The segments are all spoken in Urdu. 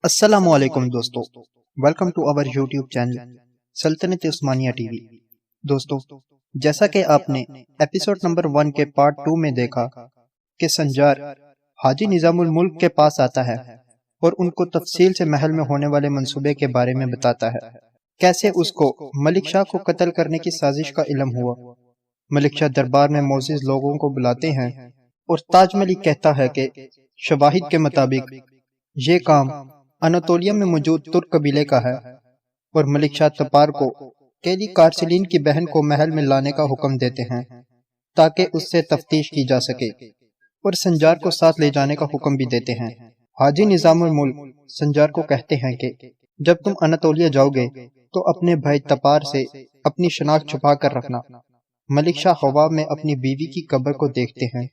السلام علیکم دوستو، welcome to our YouTube channel سلطنت عثمانیہ ٹی وی۔ دوستو، جیسا کہ آپ نے ایپیسوڈ نمبر 1 کے پارٹ 2 میں دیکھا کہ سنجار حاجی نظام الملک کے پاس آتا ہے اور ان کو تفصیل سے محل میں ہونے والے منصوبے کے بارے میں بتاتا ہے، کیسے اس کو ملک شاہ کو قتل کرنے کی سازش کا علم ہوا۔ ملک شاہ دربار میں معزز لوگوں کو بلاتے ہیں اور تاج ملک کہتا ہے کہ شواہد کے مطابق یہ کام اناتولیا میں موجود ترک قبیلے کا ہے، اور ملک شاہ تپار کو کیلی کارسلین کی بہن کو محل میں لانے کا حکم دیتے ہیں تاکہ اس سے تفتیش کی جا سکے، اور سنجار کو ساتھ لے جانے کا حکم بھی دیتے ہیں۔ حاجی نظام الملک سنجار کو کہتے ہیں کہ جب تم اناتولیا جاؤ گے تو اپنے بھائی تپار سے اپنی شناخت چھپا کر رکھنا۔ ملک شاہ ہوا میں اپنی بیوی کی قبر کو دیکھتے ہیں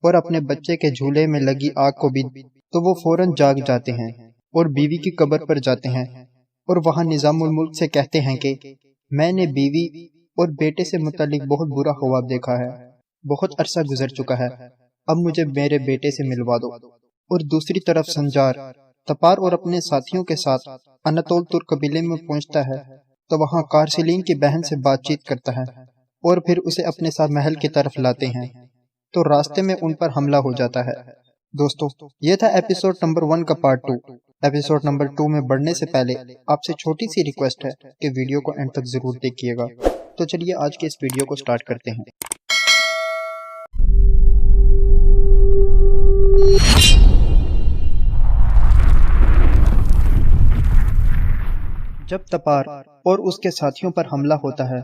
اور اپنے بچے کے جھولے میں لگی آگ کو بھی، تو وہ فوراً جاگ جاتے ہیں اور بیوی کی قبر پر جاتے ہیں اور وہاں نظام الملک سے کہتے ہیں کہ میں نے بیوی اور بیٹے سے متعلق بہت برا خواب دیکھا ہے، بہت عرصہ گزر چکا ہے، اب مجھے میرے بیٹے سے ملوا دو۔ اور دوسری طرف سنجار تپار اور اپنے ساتھیوں کے ساتھ اناتول ترک قبیلے میں پہنچتا ہے تو وہاں کارسلین کی بہن سے بات چیت کرتا ہے اور پھر اسے اپنے ساتھ محل کی طرف لاتے ہیں، تو راستے میں ان پر حملہ ہو جاتا ہے۔ دوستو، یہ تھا ایپیسوڈ نمبر 1 کا پارٹ 2۔ ایپیسوڈ نمبر 2 میں بڑھنے سے پہلے آپ سے چھوٹی سی ریکویسٹ ہے کہ ویڈیو کو اینڈ تک ضرور دیکھیے گا۔ تو چلیے آج کے اس ویڈیو کو سٹارٹ کرتے ہیں۔ جب تپار اور اس کے ساتھیوں پر حملہ ہوتا ہے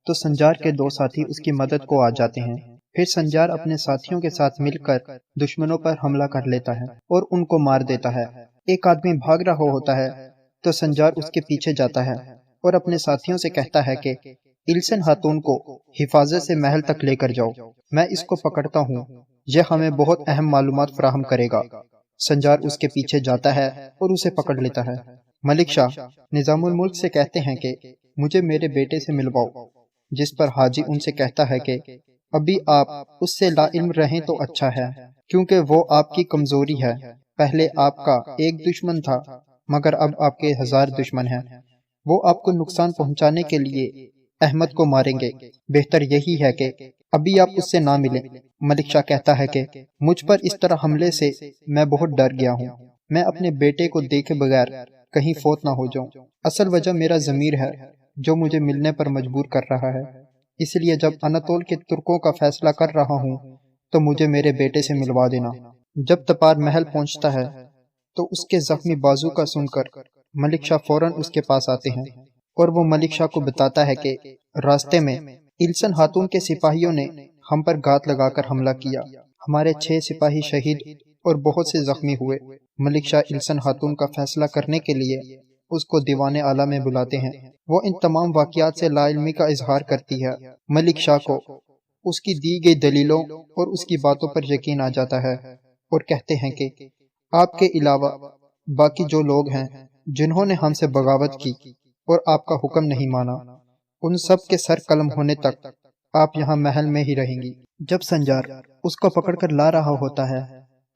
تو سنجار کے 2 ساتھی اس کی مدد کو آ جاتے ہیں۔ پھر سنجار اپنے ساتھیوں کے ساتھ مل کر دشمنوں پر حملہ کر لیتا ہے اور ان کو مار دیتا ہے۔ ایک آدمی بھاگ رہا ہوتا ہے تو سنجار اس کے پیچھے جاتا ہے اور اپنے ساتھیوں سے کہتا ہے کہ السن خاتون کو حفاظت سے محل تک لے کر جاؤ، میں اس کو پکڑتا ہوں، یہ ہمیں بہت اہم معلومات فراہم کرے گا۔ سنجار اس کے پیچھے جاتا ہے اور اسے پکڑ لیتا ہے۔ ملک شاہ نظام الملک سے کہتے ہیں کہ مجھے میرے بیٹے سے ملواؤ، جس پر حاجی ان سے کہتا ہے کہ ابھی آپ اس سے لا علم رہیں تو اچھا ہے، کیونکہ وہ آپ کی کمزوری ہے۔ پہلے آپ کا ایک دشمن تھا مگر اب آپ کے 1000 دشمن ہیں، وہ آپ کو نقصان پہنچانے کے لیے احمد کو ماریں گے، بہتر یہی ہے کہ ابھی آپ اس سے نہ ملیں۔ ملک شاہ کہتا ہے کہ مجھ پر اس طرح حملے سے میں بہت ڈر گیا ہوں، میں اپنے بیٹے کو دیکھے بغیر کہیں فوت نہ ہو جاؤں۔ اصل وجہ میرا ضمیر ہے جو مجھے ملنے پر مجبور کر رہا ہے، اس لیے جب اناتول کے ترکوں کا فیصلہ کر رہا ہوں تو مجھے میرے بیٹے سے ملوا دینا۔ جب تپار محل پہنچتا ہے تو اس کے زخمی بازو کا سن کر ملک شاہ فوراً اس کے پاس آتے ہیں اور وہ ملک شاہ کو بتاتا ہے کہ راستے میں السن خاتون کے سپاہیوں نے ہم پر گھات لگا کر حملہ کیا، ہمارے 6 سپاہی شہید اور بہت سے زخمی ہوئے۔ ملک شاہ السن خاتون کا فیصلہ کرنے کے لیے اس کو دیوان اعلیٰ میں بلاتے ہیں۔ وہ ان تمام واقعات سے لا علمی کا اظہار کرتی ہے۔ ملک شاہ کو اس کی دی گئی دلیلوں اور اس کی باتوں پر یقین آ جاتا ہے اور کہتے ہیں کہ آپ کے علاوہ باقی جو لوگ ہیں جنہوں نے ہم سے بغاوت کی اور آپ کا حکم نہیں مانا، ان سب کے سر قلم ہونے تک آپ یہاں محل میں ہی رہیں گی۔ جب سنجار اس کو پکڑ کر لا رہا ہوتا ہے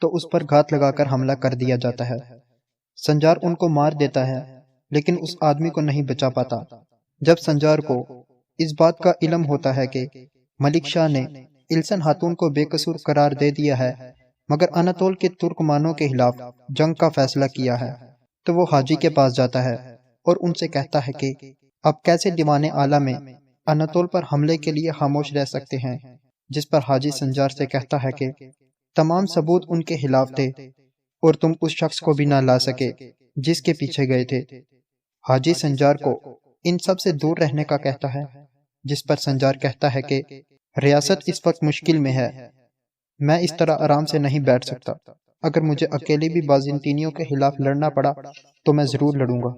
تو اس پر گھات لگا کر حملہ کر دیا جاتا ہے۔ سنجار ان کو مار دیتا ہے لیکن اس آدمی کو نہیں بچا پاتا۔ جب سنجار کو اس بات کا علم ہوتا ہے کہ ملک شاہ نے السن خاتون کو بے قصور قرار دے دیا ہے مگر اناتول کے ترکمانوں کے خلاف جنگ کا فیصلہ کیا ہے، تو وہ حاجی کے پاس جاتا ہے اور ان سے کہتا ہے کہ اب کیسے دیوان اعلیٰ میں اناتول پر حملے کے لیے خاموش رہ سکتے ہیں، جس پر حاجی سنجار سے کہتا ہے کہ تمام ثبوت ان کے خلاف تھے اور تم اس شخص کو بھی نہ لا سکے جس کے پیچھے گئے تھے۔ حاجی سنجار کو ان سب سے دور رہنے کا کہتا ہے، جس پر سنجار کہتا ہے کہ ریاست اس وقت مشکل میں ہے، میں اس طرح آرام سے نہیں بیٹھ سکتا، اگر مجھے اکیلے بھی بازنطینیوں کے خلاف لڑنا پڑا تو میں ضرور لڑوں گا۔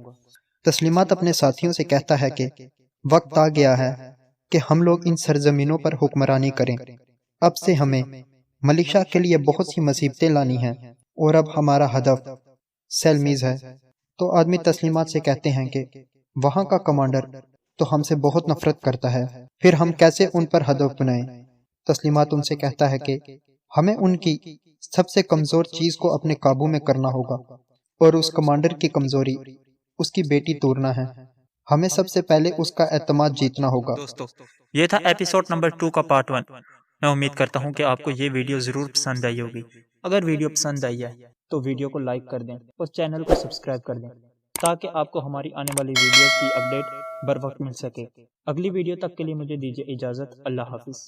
تسلیمات اپنے ساتھیوں سے کہتا ہے کہ وقت آ گیا ہے کہ ہم لوگ ان سرزمینوں پر حکمرانی کریں، اب سے ہمیں ملک شاہ کے لیے بہت سی مصیبتیں لانی ہیں اور اب ہمارا ہدف سیلمیز ہے۔ تو آدمی تسلیمات سے کہتے ہیں کہ وہاں کا کمانڈر تو ہم سے بہت نفرت کرتا ہے، پھر ہم کیسے ان پر ہدف بنائیں؟ تسلیمات ان سے کہتا ہے کہ ہمیں ان کی سب سے کمزور چیز کو اپنے قابو میں کرنا ہوگا، اور اس کمانڈر کی کمزوری اس کی بیٹی تورنا ہے۔ ہمیں سب سے پہلے اس کا اعتماد جیتنا ہوگا۔ دوستو یہ تھا ایپیسوڈ نمبر 2 کا پارٹ 1۔ میں امید کرتا ہوں کہ آپ کو یہ ویڈیو ضرور پسند آئی ہوگی۔ اگر ویڈیو پسند آئی ہے تو ویڈیو کو لائک کر دیں اور چینل کو سبسکرائب کر دیں تاکہ آپ کو ہماری آنے والی ویڈیوز کی اپڈیٹ بر وقت مل سکے۔ اگلی ویڈیو تک کے لیے مجھے دیجیے اجازت۔ اللہ حافظ۔